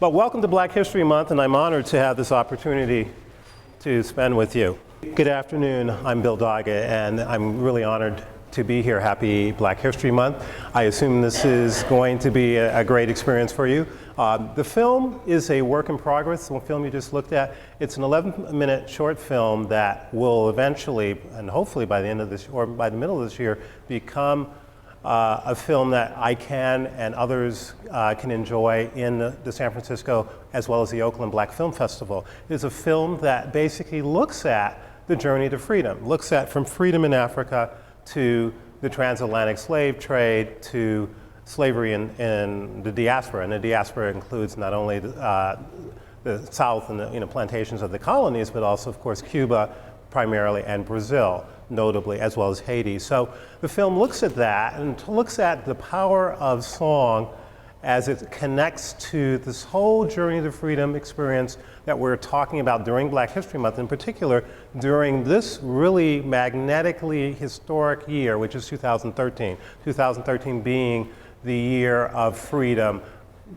But welcome to Black History Month, and I'm honored to have this opportunity to spend with you. Good afternoon, I'm Bill Doggett, and I'm really honored to be here. Happy Black History Month. I assume this is going to be a great experience for you. The film is a work in progress, the film you just looked at. It's an 11-minute short film that will eventually, and hopefully by the end of this, or by the middle of this year, become a film that I can and others can enjoy in the San Francisco as well as the Oakland Black Film Festival. It's a film that basically looks at the journey to freedom, looks at from freedom in Africa to the transatlantic slave trade to slavery in the diaspora. And the diaspora includes not only the South and the plantations of the colonies, but also, of course, Cuba primarily and Brazil, notably, as well as Haiti. So the film looks at that and looks at the power of song as it connects to this whole journey to freedom experience that we're talking about during Black History Month, in particular during this really magnetically historic year, which is 2013. 2013 being the year of freedom,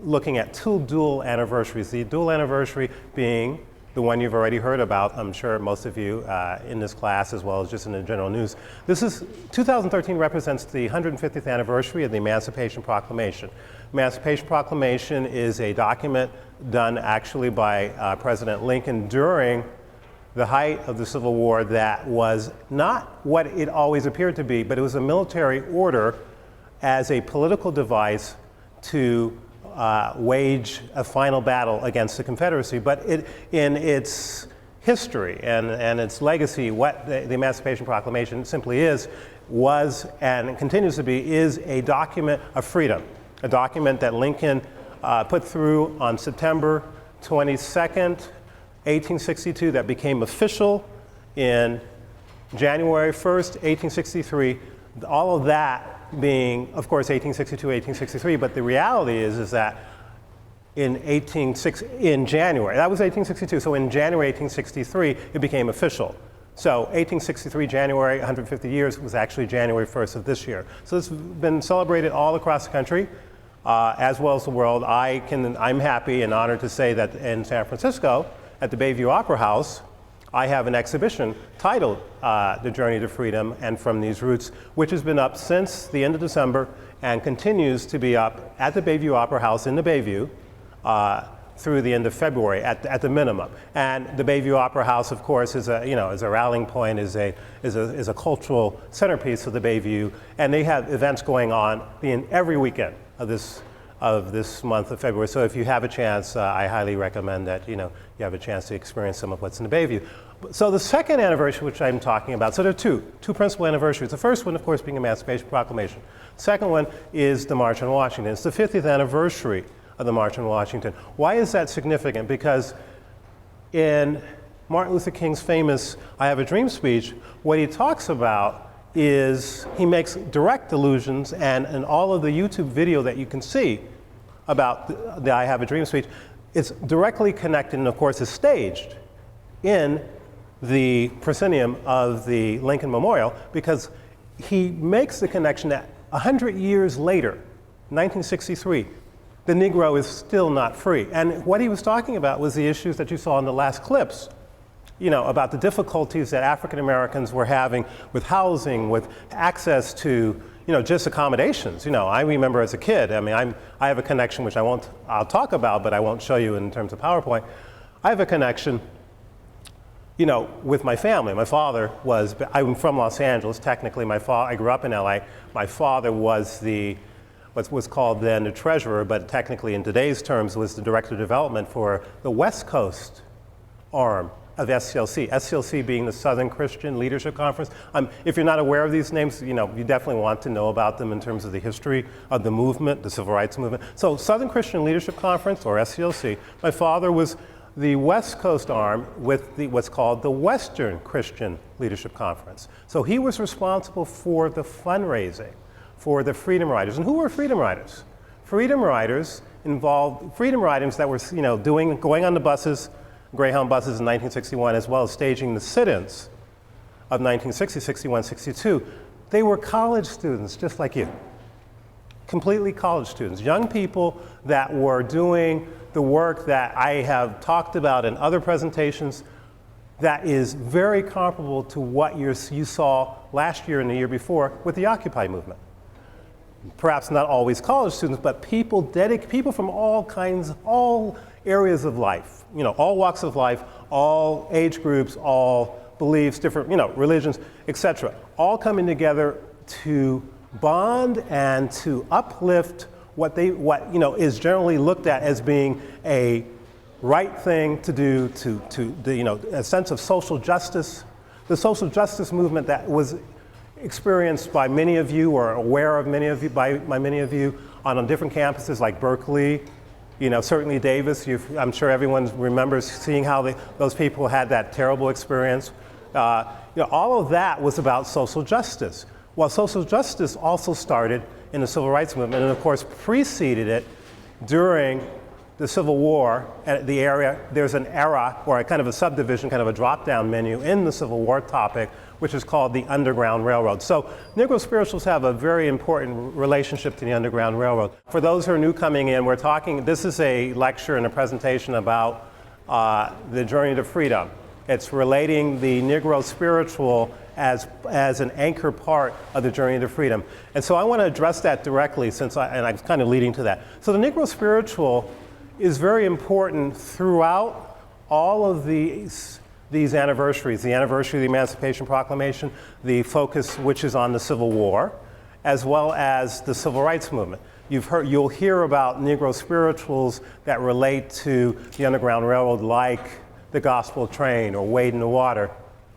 looking at two dual anniversaries. The dual anniversary being the one you've already heard about, I'm sure most of you in this class, as well as just in the general news. 2013 represents the 150th anniversary of the Emancipation Proclamation. Emancipation Proclamation is a document done actually by President Lincoln during the height of the Civil War that was not what it always appeared to be, but it was a military order as a political device to wage a final battle against the Confederacy. But in its history and its legacy, what the Emancipation Proclamation simply was, and continues to be, is a document of freedom, a document that Lincoln put through on September 22nd, 1862, that became official in January 1st, 1863. All of that being, of course, 1862, 1863, but the reality is that in January, that was 1862, so in January 1863, it became official. So 1863, January, 150 years, was actually January 1st of this year. So it's been celebrated all across the country, as well as the world. I'm happy and honored to say that in San Francisco, at the Bayview Opera House, I have an exhibition titled The Journey to Freedom and From These Roots, which has been up since the end of December and continues to be up at the Bayview Opera House in the Bayview through the end of February at the minimum. And the Bayview Opera House, of course, is a rallying point, is a cultural centerpiece of the Bayview, and they have events going on every weekend of this month of February. So if you have a chance, I highly recommend that you have a chance to experience some of what's in the Bayview. So the second anniversary, which I'm talking about, so there are two principal anniversaries. The first one, of course, being Emancipation Proclamation. The second one is the March on Washington. It's the 50th anniversary of the March on Washington. Why is that significant? Because in Martin Luther King's famous I Have a Dream speech, what he talks about is he makes direct allusions, and in all of the YouTube video that you can see about the I Have a Dream speech, it's directly connected and, of course, is staged in the proscenium of the Lincoln Memorial, because he makes the connection that 100 years later, 1963, the Negro is still not free. And what he was talking about was the issues that you saw in the last clips, about the difficulties that African Americans were having with housing, with access to, just accommodations. I remember as a kid, I have a connection which I'll talk about, but I won't show you in terms of PowerPoint. I have a connection, with my family. My father I'm from Los Angeles, technically. I grew up in LA. My father was what was called then the treasurer, but technically in today's terms was the director of development for the West Coast arm of SCLC. SCLC being the Southern Christian Leadership Conference. If you're not aware of these names, you definitely want to know about them in terms of the history of the movement, the Civil Rights Movement. So Southern Christian Leadership Conference, or SCLC, my father was the West Coast arm with what's called the Western Christian Leadership Conference. So he was responsible for the fundraising for the Freedom Riders. And who were Freedom Riders? Freedom Riders involved freedom riders that were, going on the buses, Greyhound buses in 1961, as well as staging the sit-ins of 1960, 61, 62. They were college students, just like you. completely college students, young people that were doing the work that I have talked about in other presentations that is very comparable to what you saw last year and the year before with the Occupy movement. Perhaps not always college students, but people from all areas of life, all walks of life, all age groups, all beliefs, different, religions, etc., all coming together to bond and to uplift what is generally looked at as being a right thing to do a sense of social justice, the social justice movement that was experienced by many of you or aware of many of you by many of you on different campuses like Berkeley, certainly Davis. I'm sure everyone remembers seeing how those people had that terrible experience. All of that was about social justice. Well, social justice also started in the Civil Rights Movement, and of course preceded it during the Civil War. There's an era, or a kind of a subdivision, kind of a drop-down menu in the Civil War topic, which is called the Underground Railroad. So Negro Spirituals have a very important relationship to the Underground Railroad. For those who are new coming in, this is a lecture and a presentation about the journey to freedom. It's relating the Negro Spiritual as an anchor part of the journey to freedom. And so I want to address that directly and I'm kind of leading to that. So the Negro Spiritual is very important throughout all of these anniversaries, the anniversary of the Emancipation Proclamation, the focus which is on the Civil War, as well as the Civil Rights Movement. You'll hear about Negro Spirituals that relate to the Underground Railroad, like the Gospel Train or Wade in the Water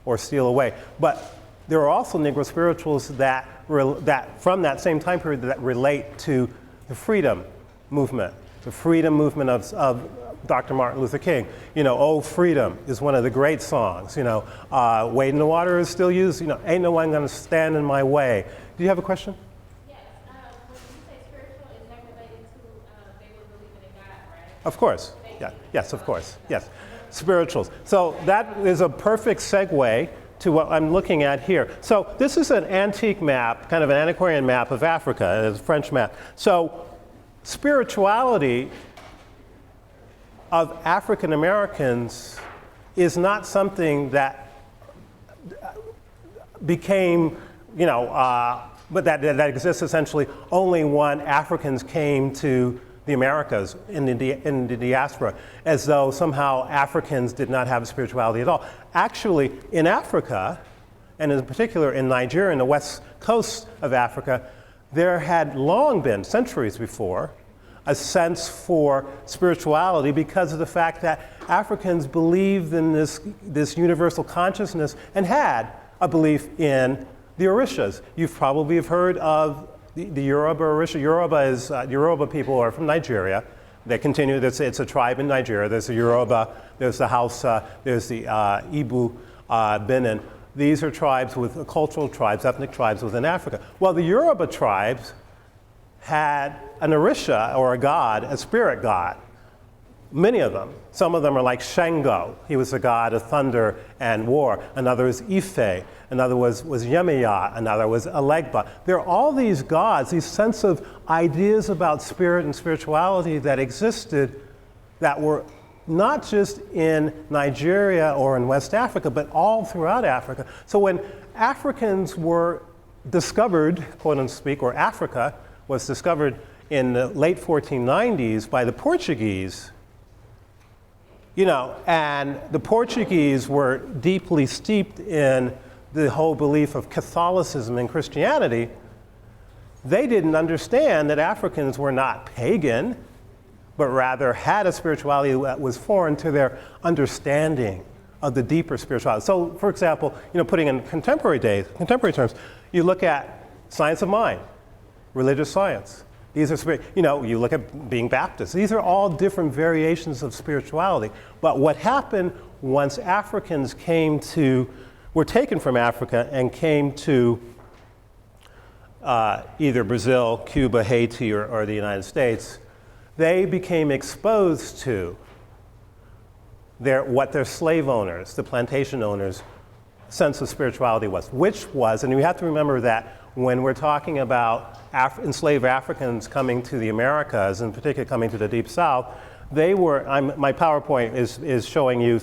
or Steal Away. But there are also Negro Spirituals that from that same time period that relate to the freedom movement, of Dr. Martin Luther King. Oh Freedom is one of the great songs. Wade in the Water is still used. Ain't no one gonna stand in my way. Do you have a question? Yes. When you say spiritual, is that related to they were believing in God, right? Of course. Yeah. Yes, of course. Yes. Spirituals. So that is a perfect segue to what I'm looking at here. So this is an antique map, kind of an antiquarian map of Africa, it's a French map. So spirituality of African Americans is not something that became, but that exists essentially only when Africans came to the Americas in the diaspora, as though somehow Africans did not have spirituality at all. Actually, in Africa, and in particular in Nigeria and the west coast of Africa, there had long been, centuries before, a sense for spirituality because of the fact that Africans believed in this universal consciousness and had a belief in the Orishas. You've probably heard of the Yoruba Orisha. Yoruba people are from Nigeria. They continue, it's a tribe in Nigeria. There's the Yoruba, there's the Hausa, there's the Igbo, Benin. These are tribes cultural tribes, ethnic tribes within Africa. Well, the Yoruba tribes had an Orisha, or a god, a spirit god. Many of them. Some of them are like Shango. He was the god of thunder and war. Another is Ife. Another was Yemiya. Another was Elegba. There are all these gods, these sense of ideas about spirit and spirituality that existed that were not just in Nigeria or in West Africa, but all throughout Africa. So when Africans were discovered, quote unquote, or Africa was discovered in the late 1490s by the Portuguese, and the Portuguese were deeply steeped in the whole belief of Catholicism and Christianity, they didn't understand that Africans were not pagan, but rather had a spirituality that was foreign to their understanding of the deeper spirituality. So, for example, putting in contemporary terms, you look at science of mind, religious science. These are, you look at being Baptist. These are all different variations of spirituality. But what happened once Africans were taken from Africa and came to either Brazil, Cuba, Haiti, or the United States, they became exposed to what their slave owners, the plantation owners, sense of spirituality was, and you have to remember that when we're talking about enslaved Africans coming to the Americas, in particular coming to the Deep South, they were, my PowerPoint is showing you,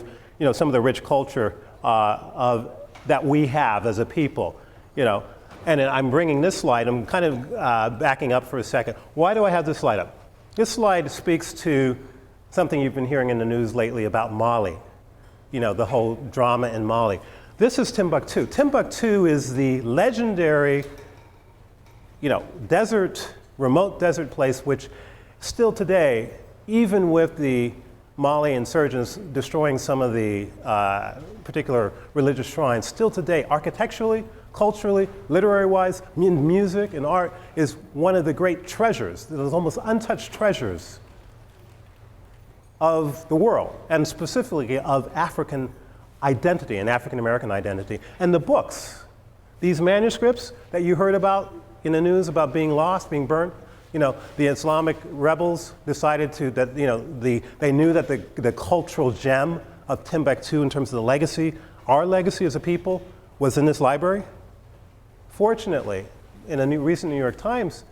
some of the rich culture that we have as a people, And I'm bringing this slide, I'm kind of backing up for a second. Why do I have this slide up? This slide speaks to something you've been hearing in the news lately about Mali, the whole drama in Mali. This is Timbuktu. Timbuktu is the legendary, remote desert place, which still today, even with the Mali insurgents destroying some of the particular religious shrines, still today, architecturally, culturally, literary-wise, music and art is one of the great treasures, those almost untouched treasures of the world, and specifically of African identity and African American identity. And the books, these manuscripts that you heard about in the news about being lost, being burnt, the Islamic rebels decided they knew that the cultural gem of Timbuktu in terms of the legacy, our legacy as a people, was in this library. Fortunately, in a recent New York Times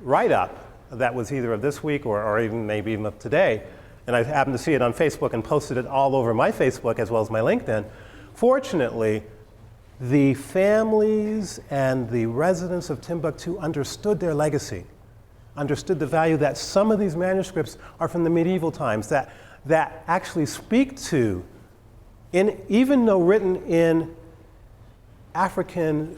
write-up that was either of this week or even maybe even of today, and I happened to see it on Facebook and posted it all over my Facebook as well as my LinkedIn. Fortunately, the families and the residents of Timbuktu understood their legacy, understood the value that some of these manuscripts are from the medieval times that actually speak to, even though written in African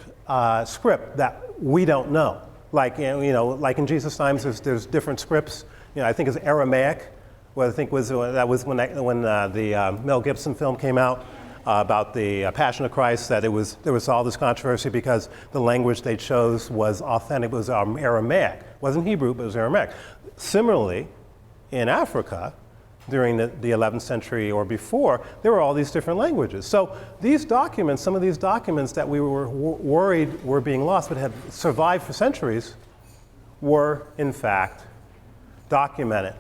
script that we don't know. Like in Jesus' times, there's different scripts. I think it's Aramaic. Well, I think that was when the Mel Gibson film came out about the Passion of Christ. That there was all this controversy because the language they chose was authentic. It was Aramaic. It wasn't Hebrew, but it was Aramaic. Similarly, in Africa, during the 11th century or before, there were all these different languages. So these documents, some of these documents that we were worried were being lost but had survived for centuries, were in fact documented.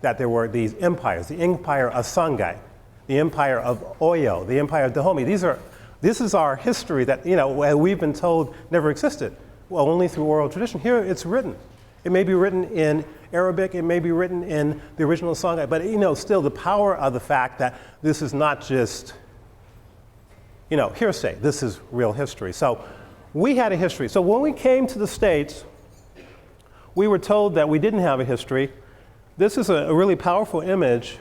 That there were these empires, the empire of Songhai, the empire of Oyo, the empire of Dahomey. This is our history that we've been told never existed, well, only through oral tradition. Here it's written. It may be written in Arabic, it may be written in the original Songhai, but still the power of the fact that this is not just hearsay. This is real history. So we had a history. So when we came to the States, we were told that we didn't have a history. This is a really powerful image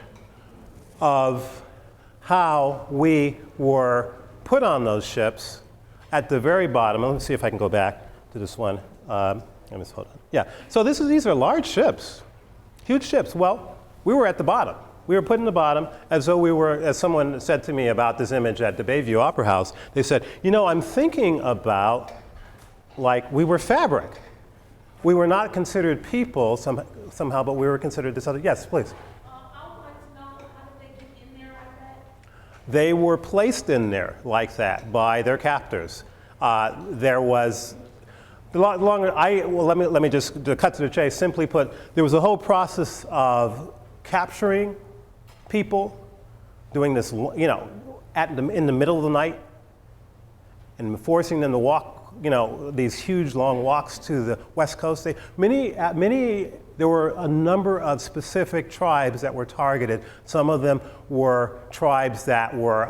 of how we were put on those ships at the very bottom. Let me see if I can go back to this one. Let me hold on. Yeah. So these are large ships, huge ships. Well, we were at the bottom. We were put in the bottom as though we were, as someone said to me about this image at the Bayview Opera House, they said, I'm thinking about like we were fabric. We were not considered people somehow, but we were considered this other. Yes, please. I would like to know, how did they get in there like that? They were placed in there like that by their captors. There was let me just to cut to the chase. Simply put, there was a whole process of capturing people, doing this, in the middle of the night, and forcing them to walk, these huge long walks to the West Coast. There were a number of specific tribes that were targeted. Some of them were tribes that were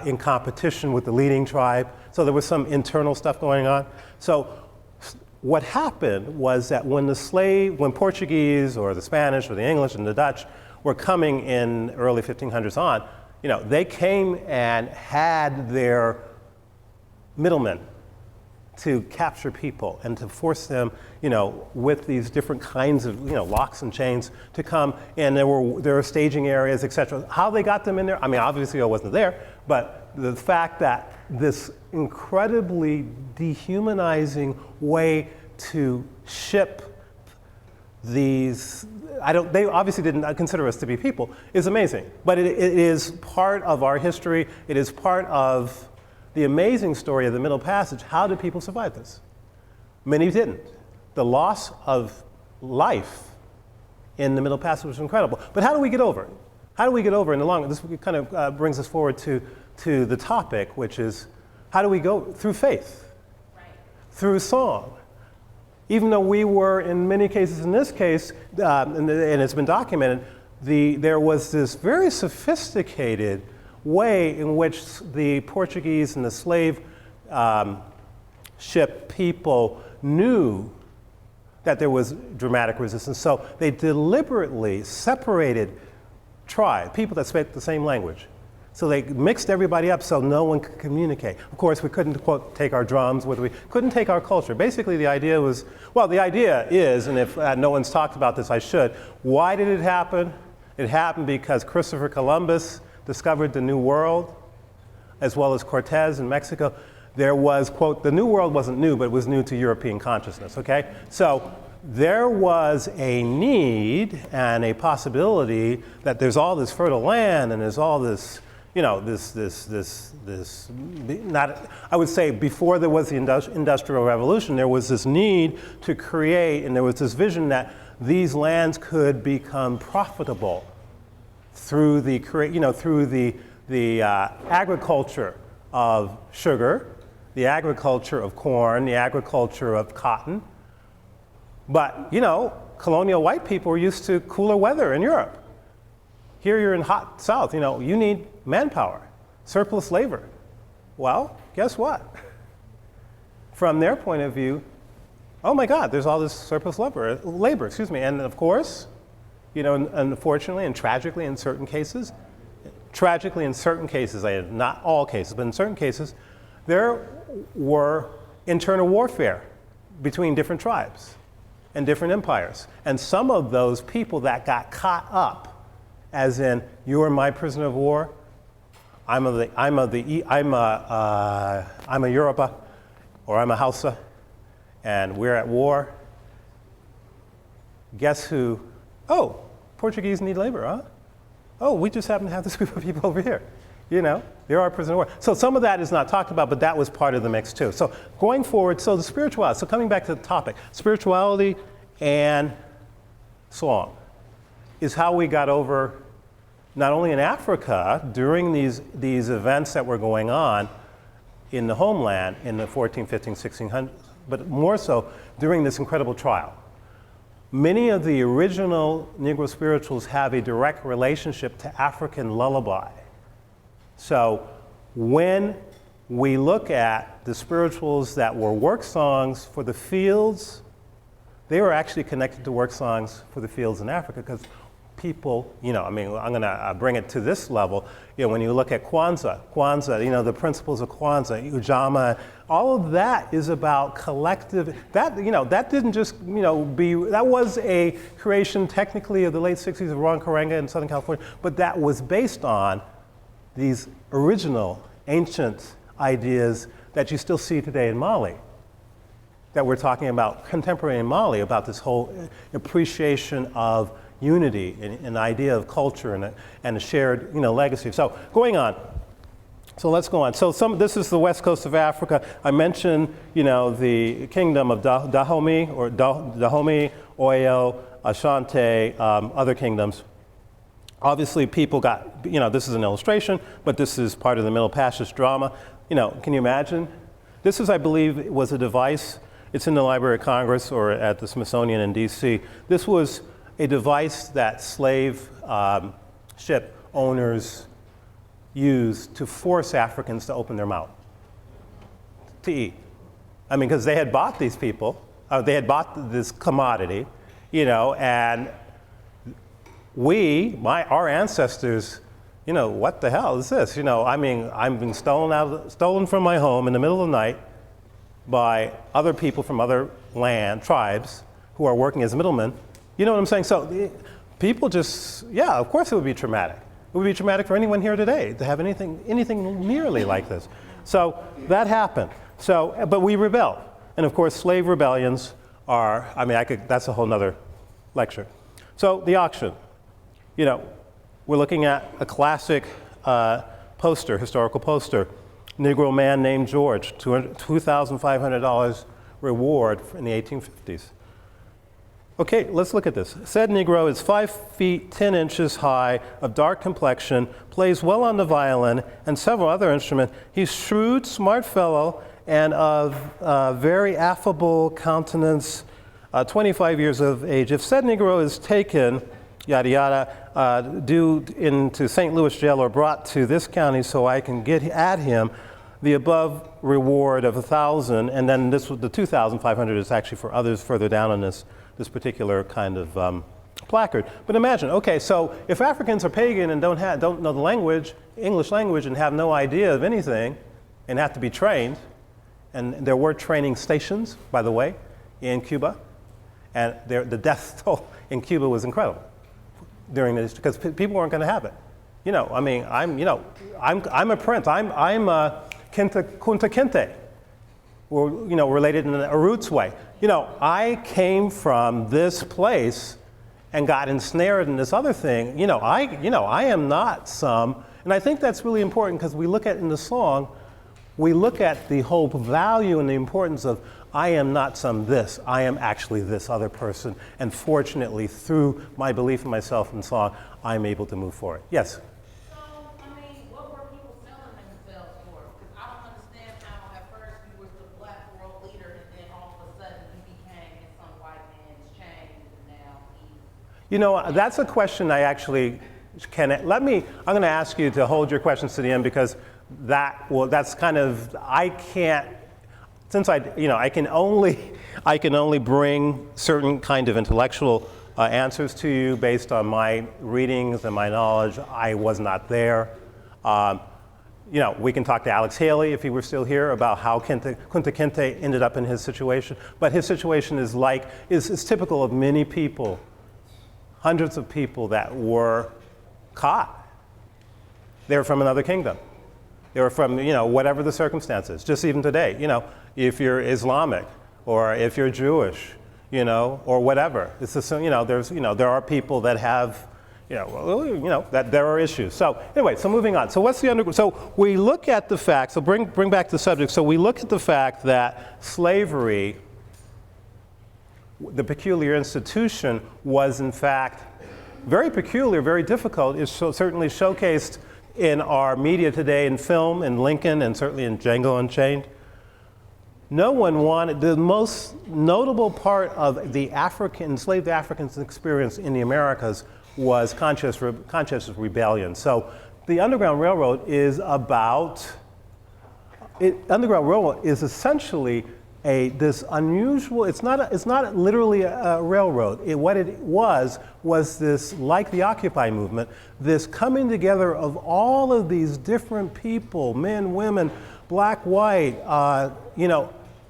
in competition with the leading tribe. So there was some internal stuff going on. So what happened was that when Portuguese or the Spanish or the English and the Dutch were coming in early 1500s on, they came and had their middlemen to capture people and to force them, with these different kinds of, locks and chains to come. And there were staging areas, etc. How they got them in there, obviously I wasn't there, but the fact that this incredibly dehumanizing way to ship these, they obviously didn't consider us to be people, is amazing. But it is part of our history. It is part of the amazing story of the Middle Passage. How did people survive this? Many didn't. The loss of life in the Middle Passage was incredible. But how do we get over it? How do we get over in the long run? This kind of brings us forward to the topic, which is How do we go? Through faith, through song. Even though we were, in many cases, in this case, and it's been documented, there was this very sophisticated way in which the Portuguese and the slave ship people knew that there was dramatic resistance. So they deliberately separated people that spoke the same language. So they mixed everybody up so no one could communicate. Of course, we couldn't, quote, take our drums with, we couldn't take our culture. Basically, the idea was, well, the idea is, and if no one's talked about this, I should, why did it happen? It happened because Christopher Columbus discovered the New World, as well as Cortez in Mexico. There was, quote, the New World wasn't new, but it was new to European consciousness, okay? So there was a need and a possibility that there's all this fertile land and there's all this, not, I would say before there was the Industrial Revolution, there was this need to create, and there was this vision that these lands could become profitable through the agriculture of sugar, the agriculture of corn, the agriculture of cotton. But, colonial white people were used to cooler weather in Europe. Here you're in hot South, you need manpower, surplus labor. Well, guess what? From their point of view, oh my God, there's all this surplus labor, and of course, unfortunately and tragically in certain cases, not all cases, but in certain cases, there were internal warfare between different tribes and different empires. And some of those people that got caught up, as in, you are my prisoner of war, I'm a Yoruba, or I'm a Hausa, and we're at war. Guess who? Oh, Portuguese need labor, huh? Oh, we just happen to have this group of people over here. There are prisoners of war. So some of that is not talked about, but that was part of the mix too. So going forward, so the spirituality, so coming back to the topic, spirituality and song is how we got over, not only in Africa, during these events that were going on in the homeland in the 14, 15, 1600s, but more so during this incredible trial. Many of the original Negro spirituals have a direct relationship to African lullaby. So when we look at the spirituals that were work songs for the fields, they were actually connected to work songs for the fields in Africa because people, I'm going to bring it to this level. When you look at Kwanzaa, the principles of Kwanzaa, Ujamaa, all of that is about collective, that didn't just, that was a creation technically of the late 60s of Ron Karenga in Southern California, but that was based on these original ancient ideas that you still see today in Mali, that we're talking about contemporary in Mali, about this whole appreciation of unity, an idea of culture and a shared legacy. So going on. So let's go on. So this is the west coast of Africa. I mentioned the kingdom of Dahomey, Oyo, Ashanti, other kingdoms. Obviously people got, this is an illustration, but this is part of the Middle Passage drama. Can you imagine? This is, I believe, was a device. It's in the Library of Congress or at the Smithsonian in DC. This was a device that slave ship owners used to force Africans to open their mouth to eat. Because they had bought these people, they had bought this commodity, and our ancestors, what the hell is this? I'm being stolen from my home in the middle of the night by other people from other tribes who are working as middlemen. You know what I'm saying? So people just, of course it would be traumatic. It would be traumatic for anyone here today to have anything nearly like this. So that happened. So, but we rebelled. And of course, slave rebellions are, that's a whole nother lecture. So the auction. We're looking at a classic historical poster. Negro man named George, $2,500 reward in the 1850s. Okay, let's look at this. Said Negro is 5 feet 10 inches high, of dark complexion, plays well on the violin and several other instruments. He's shrewd, smart fellow, and of very affable countenance, 25 years of age. If said Negro is taken, yada yada, due into St. Louis jail or brought to this county so I can get at him, the above reward of 1,000, and then this the 2,500 is actually for others further down on this particular kind of placard. But imagine, okay, so if Africans are pagan and don't know the language, English language, and have no idea of anything, and have to be trained, and there were training stations, by the way, in Cuba, and the death toll in Cuba was incredible during this, because people weren't going to have it. You know, I mean, I'm a prince. I'm Kunta Kinte. We're, related in a roots way. I came from this place and got ensnared in this other thing. I am not some, and I think that's really important because we look at in the song, we look at the whole value and the importance of I am not some this, I am actually this other person. And fortunately, through my belief in myself and song, I'm able to move forward. Yes? So, what were people selling themselves for? Because I don't understand how at first you were the black world leader and then all of a sudden you became in some white man's chains and now he's... That's a question I actually I'm going to ask you to hold your questions to the end because that's kind of, I can't, since I can only bring certain kind of intellectual answers to you based on my readings and my knowledge. I was not there. We can talk to Alex Haley if he were still here about how Kunta Kinte ended up in his situation. But his situation is typical of many people, hundreds of people that were caught. They were from another kingdom. They were from, whatever the circumstances. Just even today, if you're Islamic or if you're Jewish, or whatever. It's just, there are people that have, that there are issues. So anyway, so moving on. So what's the underground? So we look at the fact. So bring back the subject. So we look at the fact that slavery, the peculiar institution, was in fact very peculiar, very difficult. It's certainly showcased in our media today, in film, in Lincoln, and certainly in Django Unchained. No one wanted, the most notable part of the enslaved Africans' experience in the Americas was conscious rebellion. So the Underground Railroad is Underground Railroad is essentially this unusual, it's not literally a railroad. What it was this, like the Occupy movement, this coming together of all of these different people, men, women, black, white,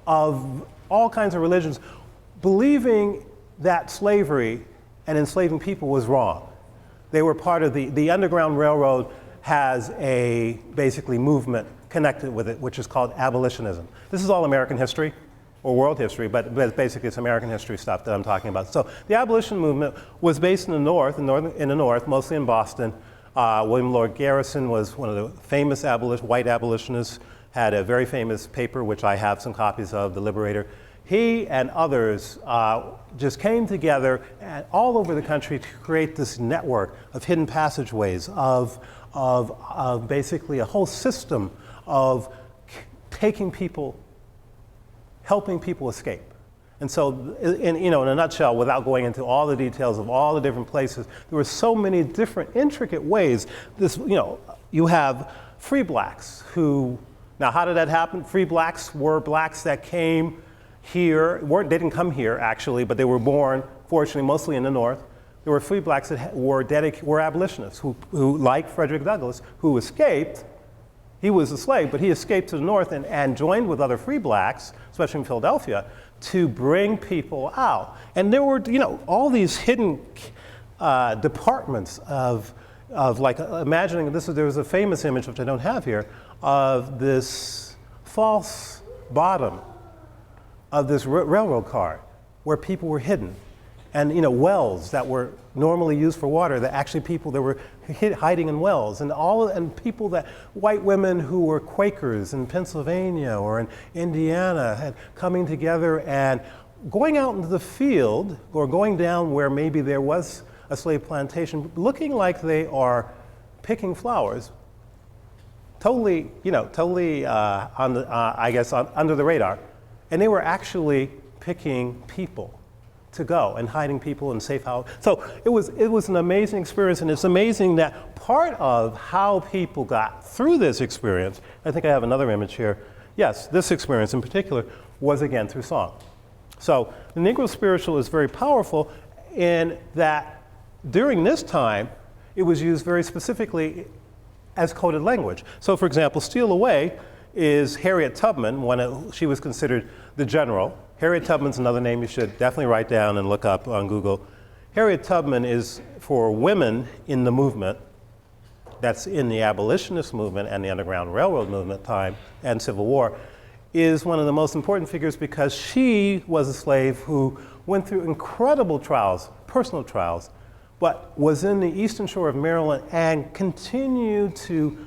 of all kinds of religions, believing that slavery and enslaving people was wrong. They were part of the Underground Railroad has a basically movement connected with it, which is called abolitionism. This is all American history or world history, but basically it's American history stuff that I'm talking about. So the abolition movement was based in the North, mostly in Boston. William Lloyd Garrison was one of the famous white abolitionists, had a very famous paper, which I have some copies of, The Liberator. He and others just came together all over the country to create this network of hidden passageways, of basically a whole system of taking people, helping people escape. And so, in a nutshell, without going into all the details of all the different places, there were so many different intricate ways. You have free blacks who, now how did that happen? Free blacks were blacks that came here, they didn't come here actually, but they were born, fortunately, mostly in the North. There were free blacks that were abolitionists who, like Frederick Douglass, who escaped. He was a slave, but he escaped to the North and joined with other free blacks, especially in Philadelphia, to bring people out. And there were, all these hidden departments of like imagining there was a famous image, which I don't have here, of this false bottom of this railroad car where people were hidden. And wells that were normally used for water, that actually people that were hiding in wells, and people that, white women who were Quakers in Pennsylvania or in Indiana, had coming together and going out into the field or going down where maybe there was a slave plantation, looking like they are picking flowers, totally, under the radar. And they were actually picking people to go and hiding people in safe house. So it was an amazing experience, and it's amazing that part of how people got through this experience, I think I have another image here, yes, this experience in particular, was again through song. So the Negro Spiritual is very powerful in that during this time, it was used very specifically as coded language. So for example, Steal Away is Harriet Tubman, she was considered the general. Harriet Tubman's another name you should definitely write down and look up on Google. Harriet Tubman is for women in the movement, that's in the abolitionist movement and the Underground Railroad movement time and Civil War, is one of the most important figures because she was a slave who went through incredible trials, personal trials, but was in the eastern shore of Maryland and continued to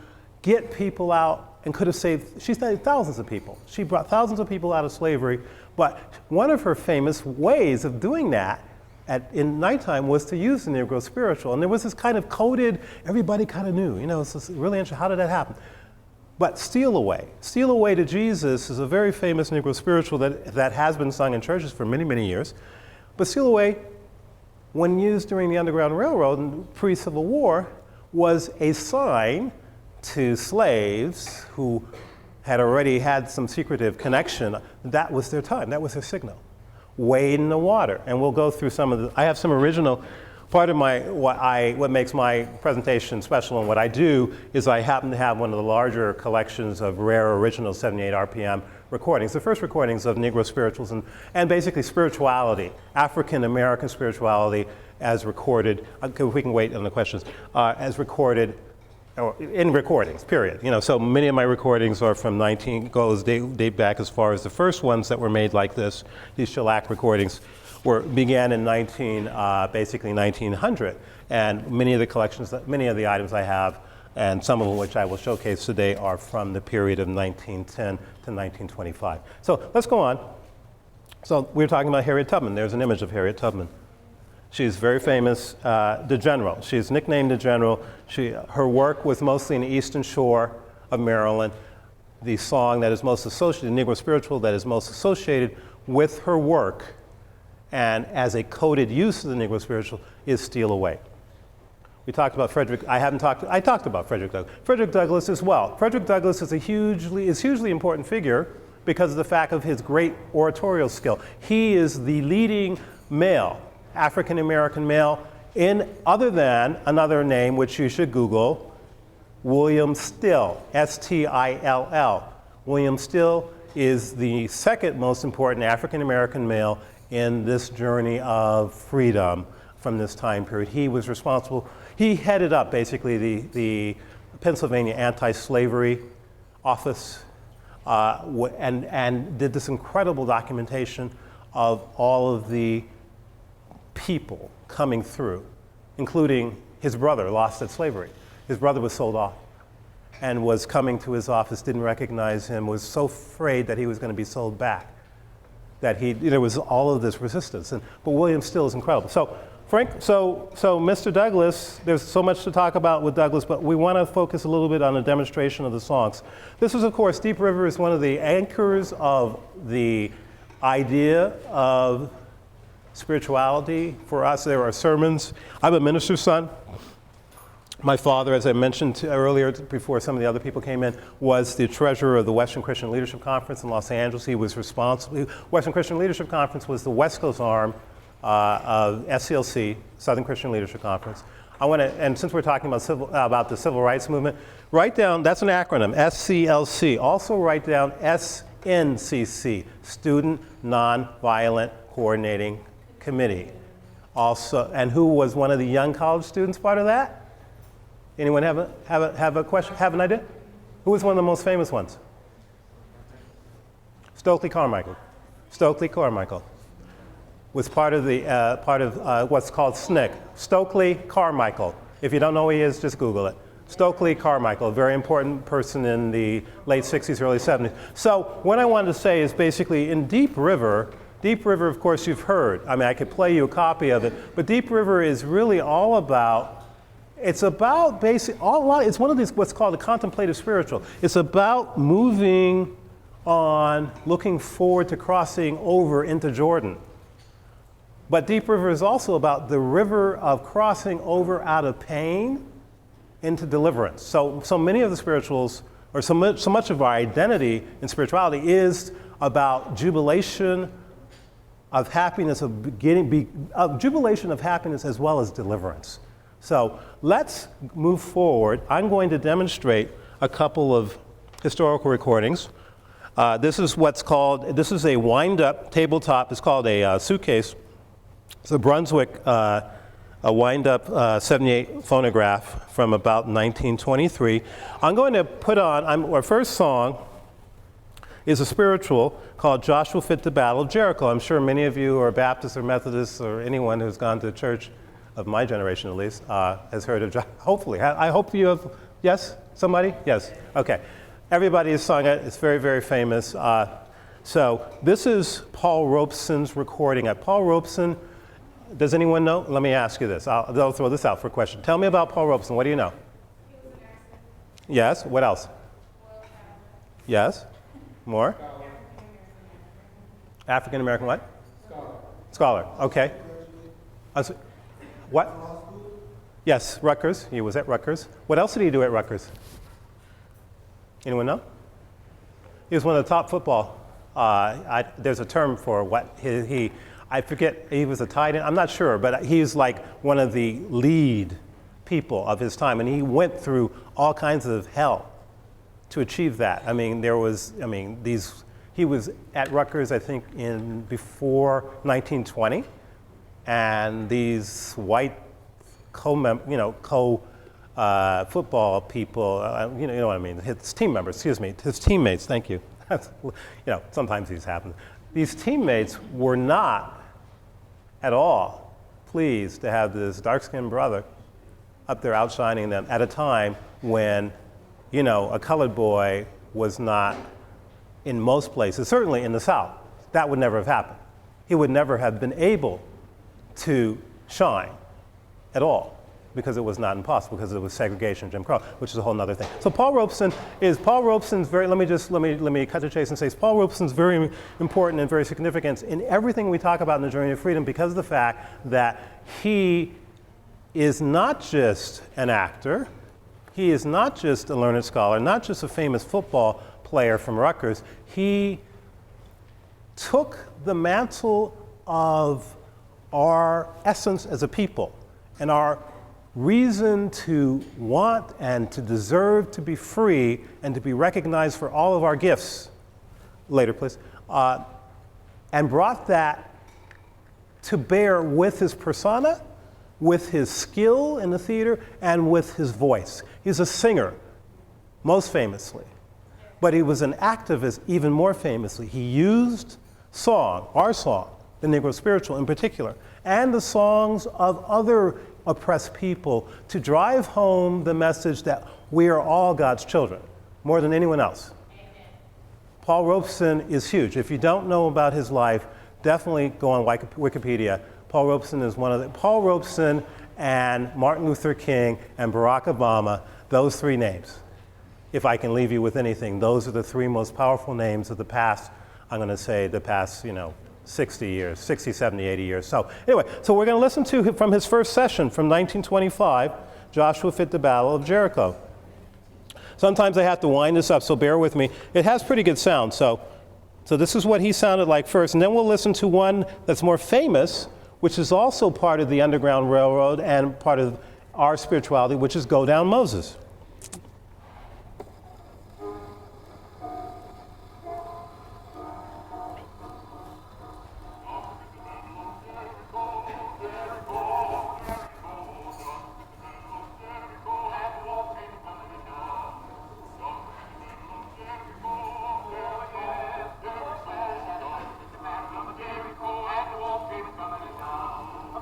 get people out and could have saved, she saved thousands of people. She brought thousands of people out of slavery, but one of her famous ways of doing that in nighttime was to use the Negro Spiritual. And there was this kind of coded, everybody kind of knew, it's just really interesting, how did that happen? But Steal Away to Jesus is a very famous Negro Spiritual that has been sung in churches for many, many years. But Steal Away, when used during the Underground Railroad and pre-Civil War, was a sign to slaves who had already had some secretive connection. That was their time, that was their signal. Wade in the water. And we'll go through I have some original, part of what makes my presentation special and what I do is I happen to have one of the larger collections of rare original 78 RPM recordings, the first recordings of Negro Spirituals and basically spirituality, African American spirituality as recorded, we can wait on the questions, as recorded, or in recordings, period. So many of my recordings are from date back as far as the first ones that were made like this, these shellac recordings began in basically 1900. And many of the items I have, and some of which I will showcase today, are from the period of 1910 to 1925. So let's go on. So we were talking about Harriet Tubman. There's an image of Harriet Tubman. She's very famous, the General. She's nicknamed the General. Her work was mostly in the eastern shore of Maryland. The song that is most associated, the Negro Spiritual that is most associated with her work and as a coded use of the Negro Spiritual is Steal Away. We talked about I talked about Frederick Douglass. Frederick Douglass as well. Frederick Douglass is hugely important figure because of the fact of his great oratorial skill. He is the leading male, African American male, other than another name which you should Google, William Still, S-T-I-L-L. William Still is the second most important African American male in this journey of freedom from this time period. He headed up basically the Pennsylvania Anti-Slavery Office and did this incredible documentation of all of the people coming through, including his brother lost at slavery. His brother was sold off and was coming to his office, didn't recognize him, was so afraid that he was going to be sold back that there was all of this resistance. But William Still is incredible. So Mr. Douglass, there's so much to talk about with Douglass, but we want to focus a little bit on a demonstration of the songs. This is, of course, Deep River is one of the anchors of the idea of spirituality. For us, there are sermons. I'm a minister's son. My father, as I mentioned earlier, before some of the other people came in, was the treasurer of the Western Christian Leadership Conference in Los Angeles. He was responsible. Western Christian Leadership Conference was the West Coast arm of SCLC, Southern Christian Leadership Conference. And since we're talking about the civil rights movement, write down, that's an acronym, SCLC. Also write down SNCC, Student Nonviolent Coordinating Committee. Also, and who was one of the young college students part of that? Anyone have a question? Have an idea? Who was one of the most famous ones? Stokely Carmichael. Stokely Carmichael was part of what's called SNCC. Stokely Carmichael. If you don't know who he is, just Google it. Stokely Carmichael, a very important person in the late 60s, early 70s. So what I wanted to say is basically in Deep River, Deep River, of course, you've heard. I mean, I could play you a copy of it, but Deep River is really all about, it's about it's one of these, what's called a contemplative spiritual. It's about moving on, looking forward to crossing over into Jordan. But Deep River is also about the river of crossing over out of pain into deliverance. So many of the spirituals, or so much of our identity in spirituality is about jubilation of happiness, jubilation of happiness as well as deliverance. So let's move forward. I'm going to demonstrate a couple of historical recordings. This is a wind-up tabletop. It's called a suitcase. It's a Brunswick a wind-up 78 phonograph from about 1923. I'm going to put on, our first song is a spiritual called Joshua Fit the Battle of Jericho. I'm sure many of you are Baptists or Methodists or anyone who's gone to church, of my generation at least, has heard of hopefully. I hope you have, yes? Somebody? Yes, okay. Everybody has sung it, it's very, very famous. So this is Paul Robeson's recording. Paul Robeson, does anyone know? Let me ask you this. I'll throw this out for a question. Tell me about Paul Robeson. What do you know? Yes. What else? Yes. More? African American what? Scholar. Okay. What? Yes, Rutgers. He was at Rutgers. What else did he do at Rutgers? Anyone know? He was one of the top football. There's a term for what I forget, he was a tight end, I'm not sure, but he's like one of the lead people of his time, and he went through all kinds of hell to achieve that. I mean, he was at Rutgers, I think, before 1920, and these white football people, you know what I mean, his team members, his teammates, thank you. Sometimes these happen. These teammates were not at all pleased to have this dark-skinned brother up there outshining them at a time when, a colored boy was not in most places, certainly in the South. That would never have happened. He would never have been able to shine at all because it was not impossible, because it was segregation, Jim Crow, which is a whole other thing. So Paul Robeson's let me cut to chase and say, Paul Robeson's very important and very significant in everything we talk about in the Journey of Freedom, because of the fact that he is not just an actor, he is not just a learned scholar, not just a famous football player from Rutgers. He took the mantle of our essence as a people and our reason to want and to deserve to be free and to be recognized for all of our gifts, later please, and brought that to bear with his persona, with his skill in the theater, and with his voice. He's a singer, most famously, but he was an activist even more famously. He used our song, the Negro Spiritual in particular, and the songs of other oppressed people to drive home the message that we are all God's children, more than anyone else. Amen. Paul Robeson is huge. If you don't know about his life, definitely go on Wikipedia. Paul Robeson and Martin Luther King and Barack Obama, those three names. If I can leave you with anything, those are the three most powerful names of the past, I'm going to say the past, 60 years, 60, 70, 80 years. So anyway, we're going to listen to from his first session from 1925, Joshua Fit the Battle of Jericho. Sometimes I have to wind this up, so bear with me. It has pretty good sound, so this is what he sounded like first, and then we'll listen to one that's more famous, which is also part of the Underground Railroad and part of our spirituality, which is Go Down Moses.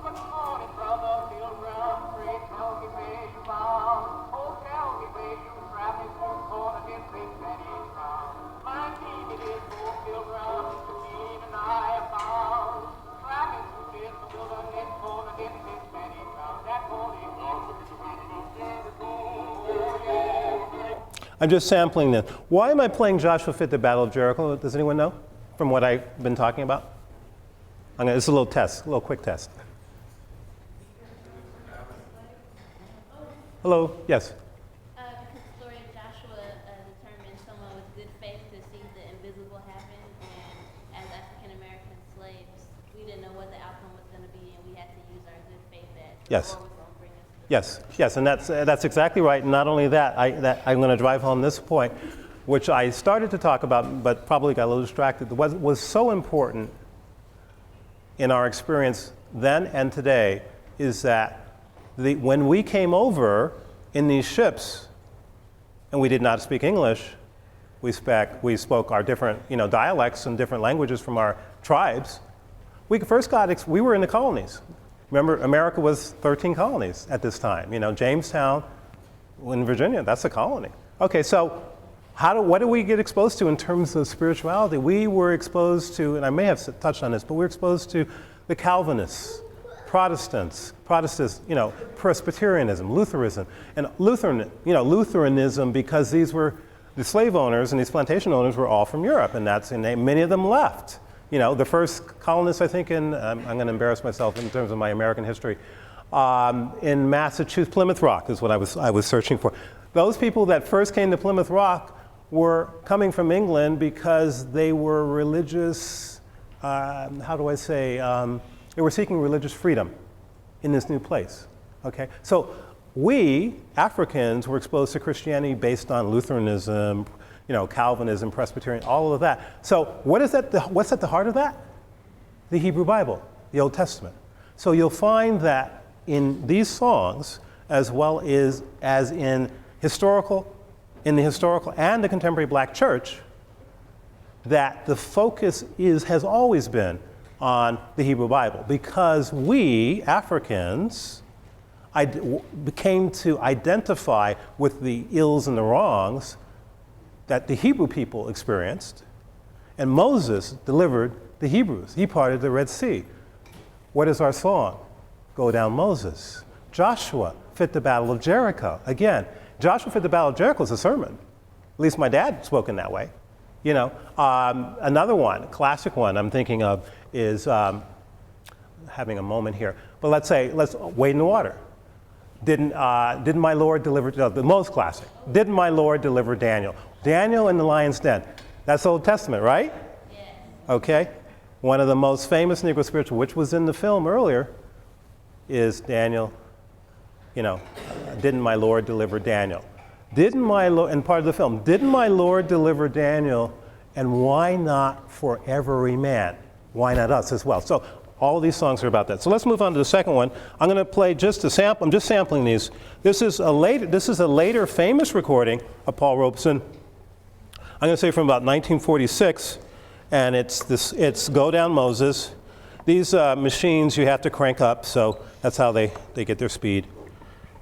Good morning, brother, feel round, pray, don't get me bound. Oh, I'm just sampling them. Why am I playing Joshua Fit the Battle of Jericho? Does anyone know from what I've been talking about? It's a little test, a little quick test. Hello, yes? Because the story of Joshua determined someone with good faith to see the invisible happen, and as African American slaves, we didn't know what the outcome was going to be, and we had to use our good faith that Yes. the Lord was going to bring us to the Yes, and that's exactly right. And not only that, I'm going to drive home this point, which I started to talk about, but probably got a little distracted. What was so important in our experience then and today is that when we came over in these ships, and we did not speak English, we spoke our different dialects and different languages from our tribes. We were in the colonies. Remember, America was 13 colonies at this time. Jamestown in Virginia, that's a colony. Okay, so what do we get exposed to in terms of spirituality? We were exposed to, and I may have touched on this, but we were exposed to the Calvinists, Protestants, Presbyterianism, Lutheranism, and Lutheranism, because these were the slave owners and these plantation owners were all from Europe, and many of them left. The first colonists, I think, I'm going to embarrass myself in terms of my American history, in Massachusetts, Plymouth Rock is what I was searching for. Those people that first came to Plymouth Rock were coming from England because they were religious, they were seeking religious freedom in this new place, okay? So we, Africans, were exposed to Christianity based on Lutheranism, Calvinism, Presbyterian, all of that. So what's at the heart of that? The Hebrew Bible, the Old Testament. So you'll find that in these songs, as well as in the historical and the contemporary black church, that the focus has always been on the Hebrew Bible, because we, Africans, came to identify with the ills and the wrongs that the Hebrew people experienced, and Moses delivered the Hebrews. He parted the Red Sea. What is our song? Go Down Moses. Joshua fit the Battle of Jericho. Again, Joshua fit the Battle of Jericho is a sermon. At least my dad spoke in that way. Another one, classic one I'm thinking of is, having a moment here, but let's wade in the water. Didn't my Lord deliver, the most classic, didn't my Lord deliver Daniel? Daniel in the lion's den. That's Old Testament, right? Yes. Okay. One of the most famous Negro Spiritual, which was in the film earlier, is Daniel, didn't my Lord deliver Daniel? Didn't my Lord, and part of the film, didn't my Lord deliver Daniel, and why not for every man? Why not us as well? So all of these songs are about that. So let's move on to the second one. I'm going to play just a sample. I'm just sampling these. This is a later famous recording of Paul Robeson. I'm going to say from about 1946, and it's Go Down Moses. These machines you have to crank up, so that's how they get their speed.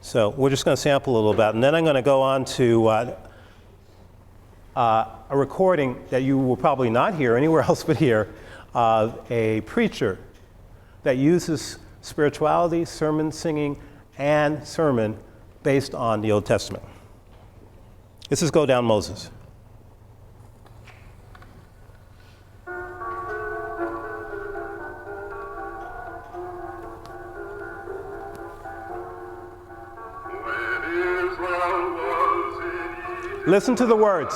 So we're just going to sample a little bit, and then I'm going to go on to a recording that you will probably not hear anywhere else but here, of a preacher that uses spirituality, sermon singing, and sermon based on the Old Testament. This is Go Down Moses. Listen to the words.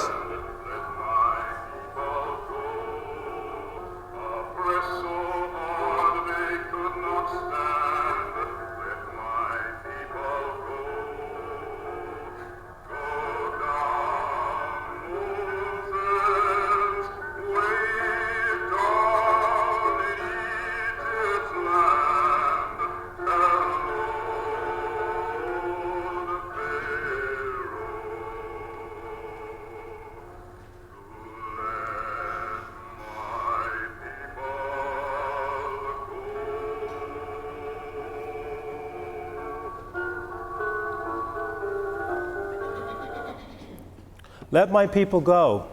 Let my people go.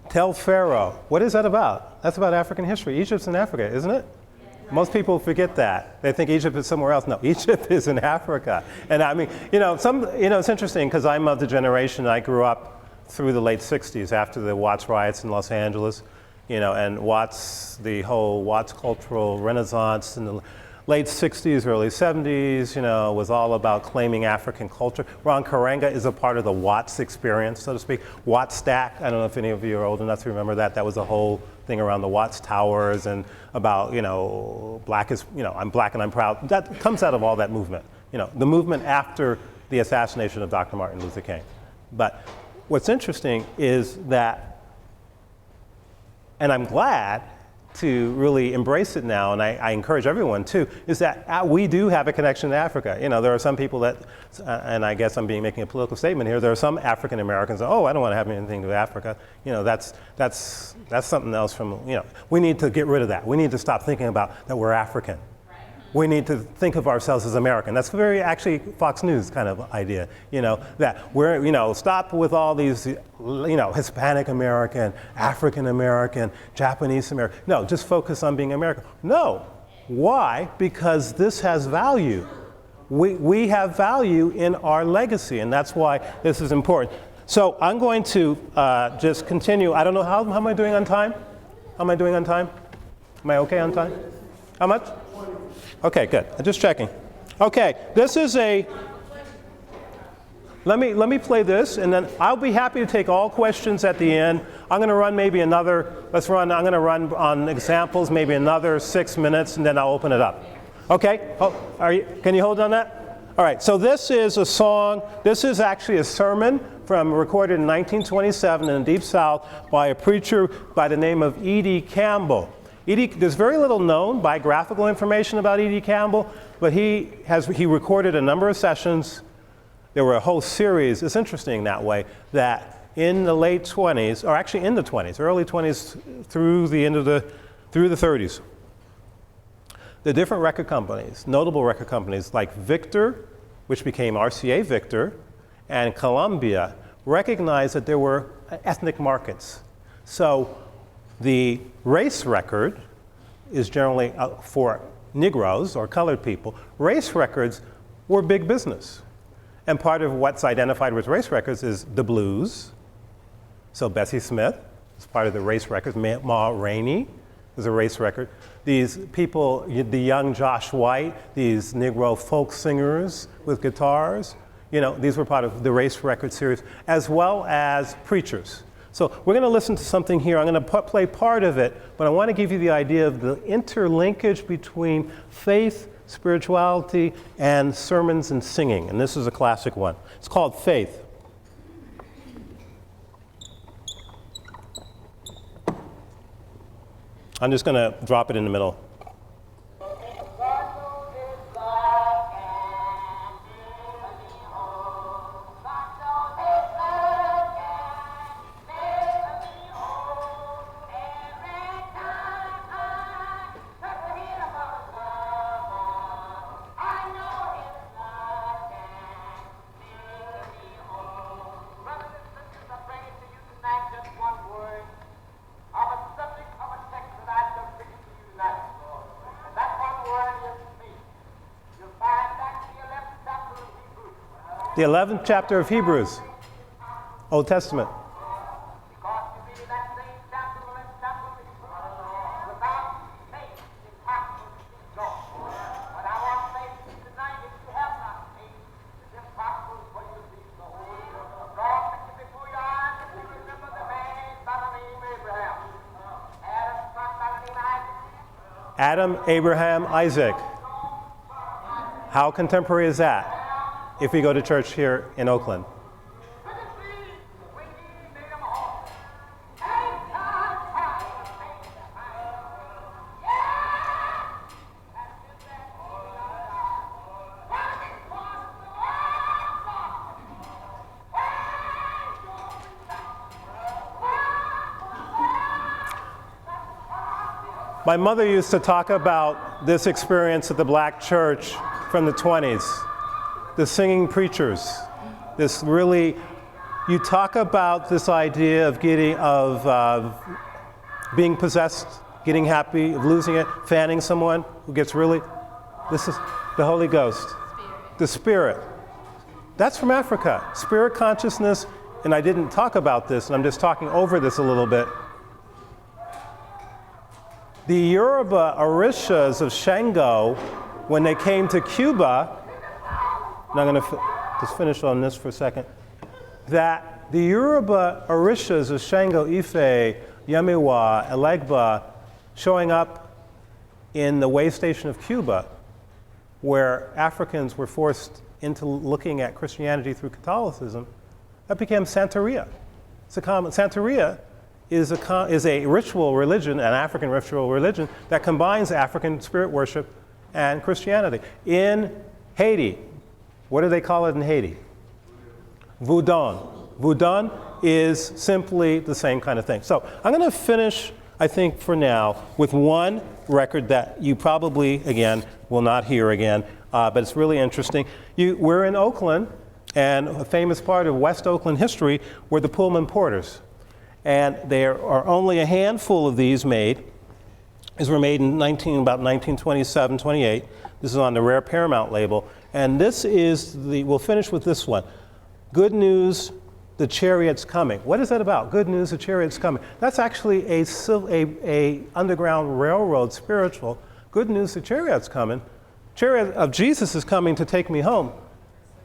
Tell Pharaoh. What is that about? That's about African history. Egypt's in Africa, isn't it? Most people forget that. They think Egypt is somewhere else. No, Egypt is in Africa. And I mean, it's interesting because I'm of the generation, I grew up through the late 60s after the Watts riots in Los Angeles, and the whole Watts cultural renaissance in the late 60s, early 70s, was all about claiming African culture. Ron Karenga is a part of the Watts experience, so to speak. Watts Stack, I don't know if any of you are old enough to remember that. That was a whole thing around the Watts Towers and about, black is, I'm black and I'm proud. That comes out of all that movement, the movement after the assassination of Dr. Martin Luther King. But what's interesting is that, and I'm glad to really embrace it now, and I encourage everyone to, is that we do have a connection to Africa. There are some people that, and I guess I'm making a political statement here, there are some African Americans that, I don't want to have anything to do with Africa. That's something else from, we need to get rid of that. We need to stop thinking about that we're African. We need to think of ourselves as American. That's very actually Fox News kind of idea, that we're, stop with all these, Hispanic American, African American, Japanese American. No, just focus on being American. No. Why? Because this has value. We have value in our legacy, and that's why this is important. So I'm going to just continue. I don't know, how am I doing on time? How am I doing on time? Am I okay on time? How much? Okay, good. I'm just checking. Okay, this is let me play this, and then I'll be happy to take all questions at the end. I'm going to run maybe I'm going to run on examples maybe another 6 minutes, and then I'll open it up. Okay? Can you hold on that? All right, so this is a song. This is actually a sermon recorded in 1927 in the Deep South by a preacher by the name of Edie Campbell. There's very little known biographical information about Edie Campbell, but he recorded a number of sessions. There were a whole series. It's interesting that way, that in the late 20s, or actually in the 20s, early 20s through the 30s, the different record companies, notable record companies like Victor, which became RCA Victor, and Columbia, recognized that there were ethnic markets. So the race record is generally for Negroes or colored people. Race records were big business. And part of what's identified with race records is the blues. So Bessie Smith is part of the race records. Ma Rainey is a race record. These people, the young Josh White, these Negro folk singers with guitars, these were part of the race record series, as well as preachers. So we're going to listen to something here. I'm going to play part of it, but I want to give you the idea of the interlinkage between faith, spirituality, and sermons and singing. And this is a classic one. It's called Faith. I'm just going to drop it in the middle. The 11th chapter of Hebrews, Old Testament. Adam, Abraham, Isaac. How contemporary is that? If we go to church here in Oakland. My mother used to talk about this experience at the black church from the 20s. The singing preachers, this really, you talk about this idea of being possessed getting happy, of losing it, fanning someone who gets really, this is the Holy Ghost. The Spirit. That's from Africa. Spirit consciousness, and I didn't talk about this, and I'm just talking over this a little bit. The Yoruba Orishas of Shango, when they came to Cuba, and I'm going to just finish on this for a second, that the Yoruba Orishas of Shango, Ife, Yemiwa, Elegba, showing up in the way station of Cuba, where Africans were forced into looking at Christianity through Catholicism, that became Santeria. Santeria is a ritual religion, an African ritual religion, that combines African spirit worship and Christianity. In Haiti, what do they call it in Haiti? Voodoo. Voodoo is simply the same kind of thing. So I'm going to finish, I think, for now, with one record that you probably, again, will not hear again, but it's really interesting. We're in Oakland, and a famous part of West Oakland history were the Pullman Porters. And there are only a handful of these made. These were made in about 1927, 28. This is on the Rare Paramount label. And this is we'll finish with this one. Good News, the Chariot's Coming. What is that about? Good News, the Chariot's Coming. That's actually a Underground Railroad spiritual. Good News, the Chariot's Coming. Chariot of Jesus is coming to take me home.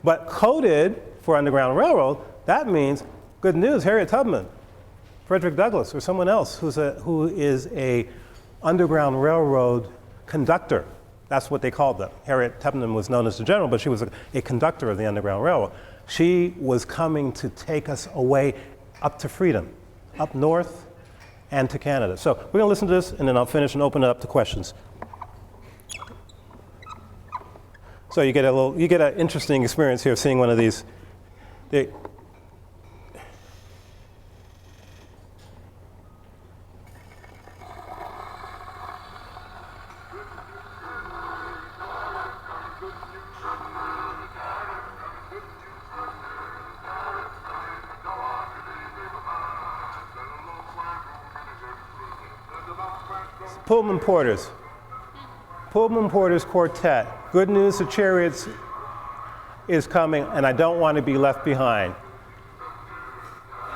But coded for Underground Railroad, that means good news, Harriet Tubman, Frederick Douglass, or someone else who is a Underground Railroad conductor. That's what they called them. Harriet Tubman was known as the general, but she was a conductor of the Underground Railroad. She was coming to take us away up to freedom, up north and to Canada. So we're going to listen to this, and then I'll finish and open it up to questions. So you get an interesting experience here seeing one of these. Pullman Porters. Pullman Porters Quartet. Good News, the Chariots is coming, and I don't want to be left behind.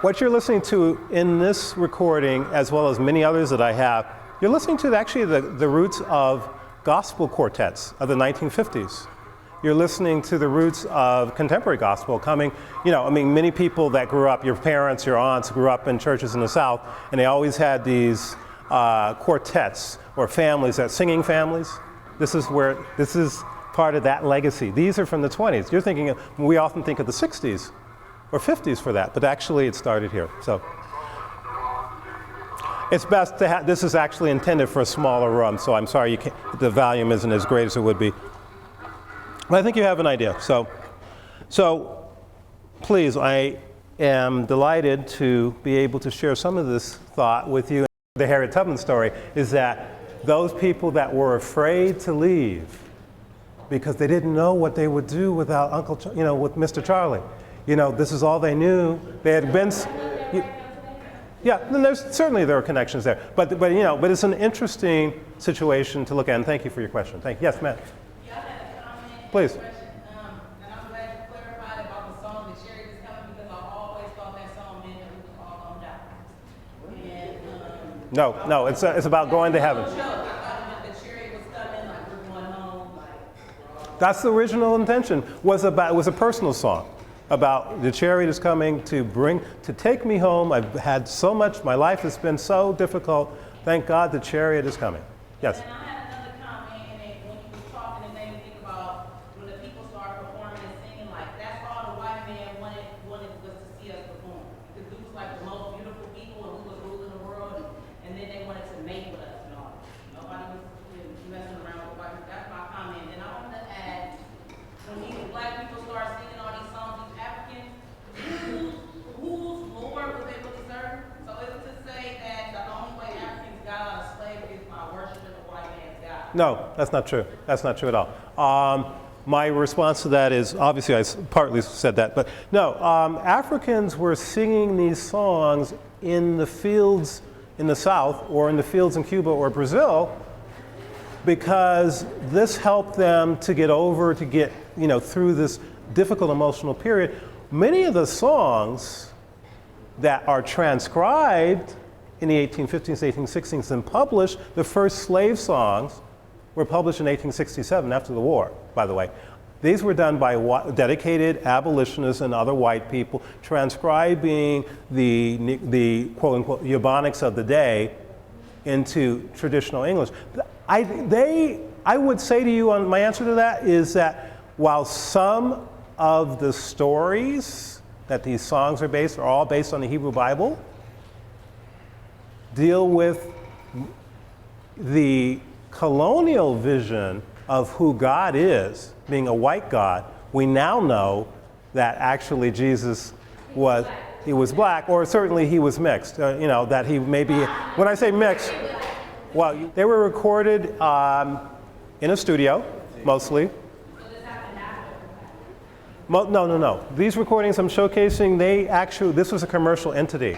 What you're listening to in this recording, as well as many others that I have, you're listening to actually the roots of gospel quartets of the 1950s. You're listening to the roots of contemporary gospel coming, many people that grew up, your parents, your aunts grew up in churches in the South, and they always had these quartets or families, singing families. This is part of that legacy. These are from the 20s. You're thinking, we often think of the 60s or 50s for that, but actually it started here. So it's best to have, this is actually intended for a smaller room, so I'm sorry the volume isn't as great as it would be. But I think you have an idea. So please, I am delighted to be able to share some of this thought with you. The Harriet Tubman story is that those people that were afraid to leave because they didn't know what they would do without with Mr. Charlie. This is all they knew. They had been, yeah, and there are connections there. But it's an interesting situation to look at, and thank you for your question. Thank you. Yes, Matt. Yeah, I had a comment. Please. And I'm glad you clarified about the song, The Chariot is Coming, because I always thought that song meant that we was all gonna die. And No, it's about going to heaven. That's the original intention. Was a personal song about the chariot is coming to take me home. I've had so much. My life has been so difficult. Thank God the chariot is coming. Yes. And I had another comment, and when you were talking, it made me think about when the people started performing and singing, like that's all the white man wanted was to see us perform, because we was like the most beautiful people, and we was ruling the world, and then they wanted to mate with us and all. Nobody was messing around with white people. That's my comment. And I wanted to add, when these black people start singing all these songs, these Africans, whose Lord was able to serve? So it's to say that the only way Africans got out of slavery is by worshiping the white man's God. No, that's not true. That's not true at all. My response to that is, obviously I partly said that, but no, Africans were singing these songs in the fields in the South or in the fields in Cuba or Brazil, because this helped them to get over, to get, through this difficult emotional period. Many of the songs that are transcribed in the 1850s, 1860s and published, the first slave songs were published in 1867 after the war, by the way. These were done by dedicated abolitionists and other white people, transcribing the quote-unquote Ebonics of the day into traditional English. I would say to you, my answer to that is that while some of the stories that these songs are all based on the Hebrew Bible, deal with the colonial vision of who God is, being a white God. We now know that actually Jesus was black, or certainly he was mixed. That he maybe, when I say mixed, well, they were recorded in a studio, mostly. No. These recordings I'm showcasing, this was a commercial entity.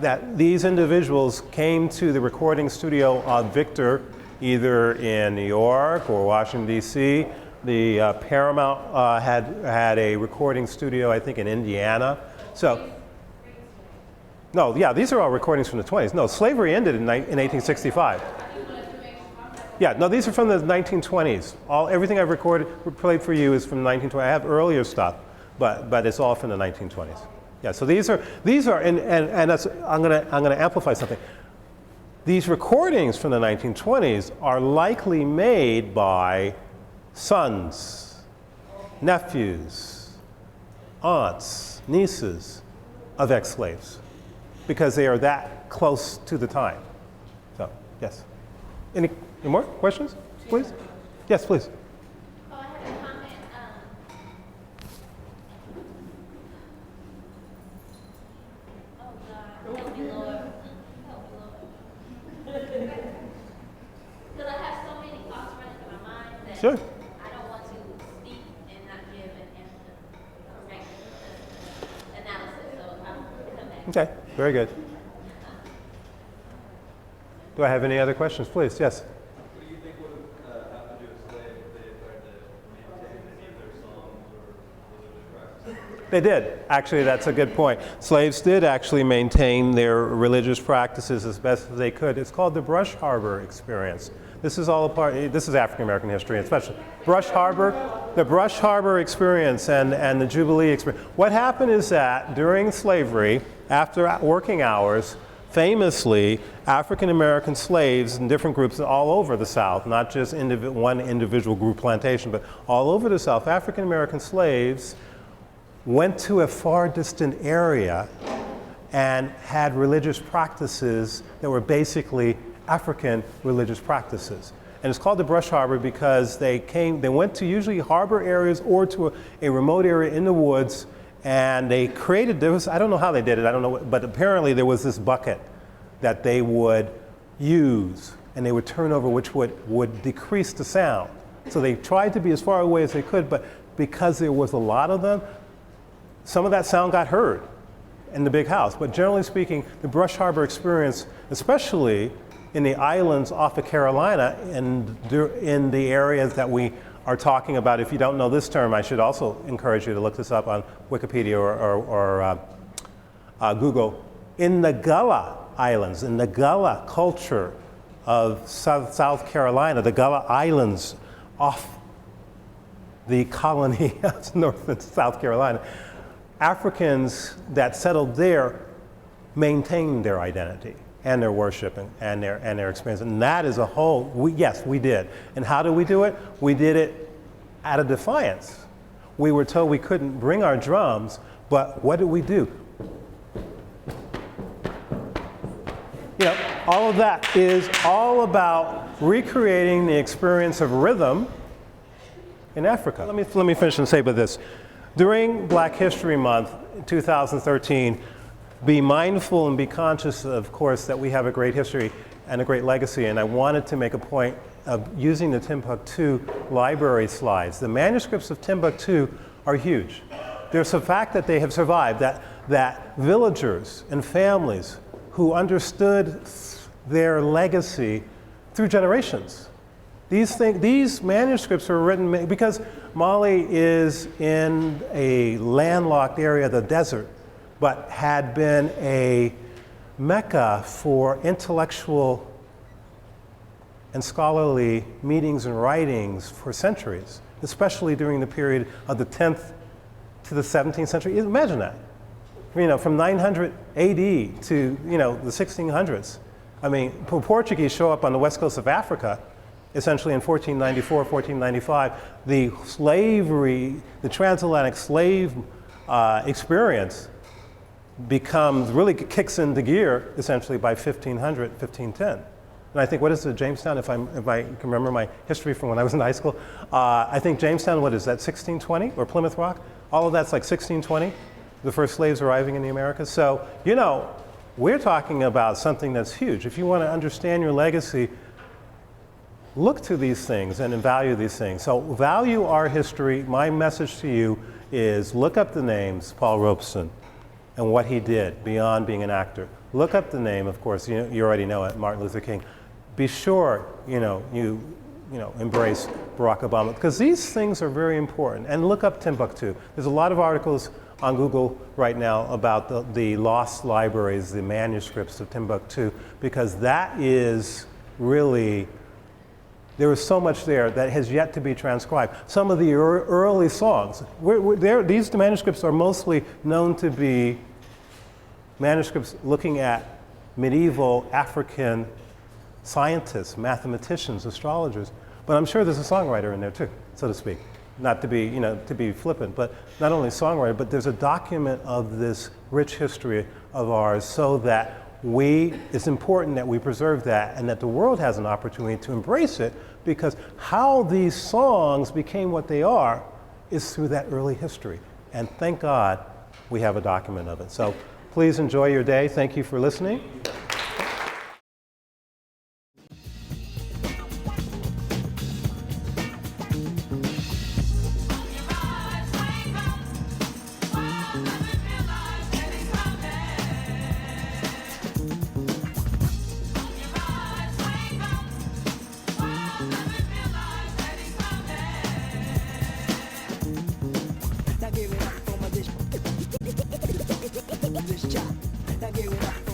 That these individuals came to the recording studio of Victor, either in New York or Washington, D.C. The Paramount had a recording studio, I think, in Indiana. So, no, yeah, these are all recordings from the 20s. No, slavery ended in 1865. Yeah, no, these are from the 1920s. Everything I've played for you is from the 1920s. I have earlier stuff, but it's all from the 1920s. Yeah, so these are, and that's, I'm gonna amplify something. These recordings from the 1920s are likely made by sons, nephews, aunts, nieces of ex-slaves, because they are that close to the time. So, yes. Any more questions, please? Yes, please. Oh, I have a comment. Oh God, help me, Lord. Help me, Lord. Because I have so many thoughts running through my mind that Sure. I don't want to speak and not give an answer, correct analysis. So I'll come back. Okay, very good. Do I have any other questions, please? Yes. What do you think would have happened to a slave if they tried to maintain any of their songs or religious practices? They did. Actually, that's a good point. Slaves did actually maintain their religious practices as best as they could. It's called the Brush Harbor experience. This is African American history, especially the Brush Harbor experience and the Jubilee experience. What happened is that during slavery, after working hours, famously, African American slaves in different groups all over the South, not just one individual group plantation, but all over the South, African American slaves went to a far distant area and had religious practices that were basically African religious practices. And it's called the Brush Harbor because they went to usually harbor areas or to a remote area in the woods, and they created, I don't know how they did it, I don't know, but apparently there was this bucket that they would use and they would turn over, which would decrease the sound. So they tried to be as far away as they could, but because there was a lot of them, some of that sound got heard in the big house. But generally speaking, the Brush Harbor experience, especially in the islands off of Carolina and in the areas that we are talking about. If you don't know this term, I should also encourage you to look this up on Wikipedia or Google. In the Gullah Islands, in the Gullah culture of South Carolina, the Gullah Islands off the colony of North and South Carolina, Africans that settled there maintained their identity and their worship and their experience. And that is a whole, yes, we did. And how did we do it? We did it out of defiance. We were told we couldn't bring our drums, but what did we do? All of that is all about recreating the experience of rhythm in Africa. Let me finish and say about this. During Black History Month, 2013, be mindful and be conscious, of course, that we have a great history and a great legacy, and I wanted to make a point of using the Timbuktu library slides. The manuscripts of Timbuktu are huge. There's a fact that they have survived, that villagers and families who understood their legacy through generations. These manuscripts were written because Mali is in a landlocked area of the desert, but had been a mecca for intellectual and scholarly meetings and writings for centuries, especially during the period of the 10th to the 17th century. Imagine that. From 900 AD to, the 1600s. I mean, Portuguese show up on the west coast of Africa, essentially in 1494, 1495. The slavery, the transatlantic slave experience really kicks into gear, essentially, by 1500, 1510. And I think, what is it, Jamestown, if I can remember my history from when I was in high school, I think Jamestown, what is that, 1620? Or Plymouth Rock? All of that's like 1620, the first slaves arriving in the Americas. So, we're talking about something that's huge. If you want to understand your legacy, look to these things and value these things. So value our history. My message to you is look up the names, Paul Robeson, and what he did beyond being an actor. Look up the name, of course, you already know it, Martin Luther King. Be sure, you embrace Barack Obama, because these things are very important. And look up Timbuktu. There's a lot of articles on Google right now about the lost libraries, the manuscripts of Timbuktu, because that is really, there is so much there that has yet to be transcribed. Some of the early songs, these manuscripts are mostly known to be manuscripts looking at medieval African scientists, mathematicians, astrologers, but I'm sure there's a songwriter in there too, so to speak. Not to be flippant, but not only songwriter, but there's a document of this rich history of ours, so that it's important that we preserve that and that the world has an opportunity to embrace it, because how these songs became what they are is through that early history. And thank God we have a document of it. So please enjoy your day. Thank you for listening. Now give it up for my dish. This chop. Now give it up.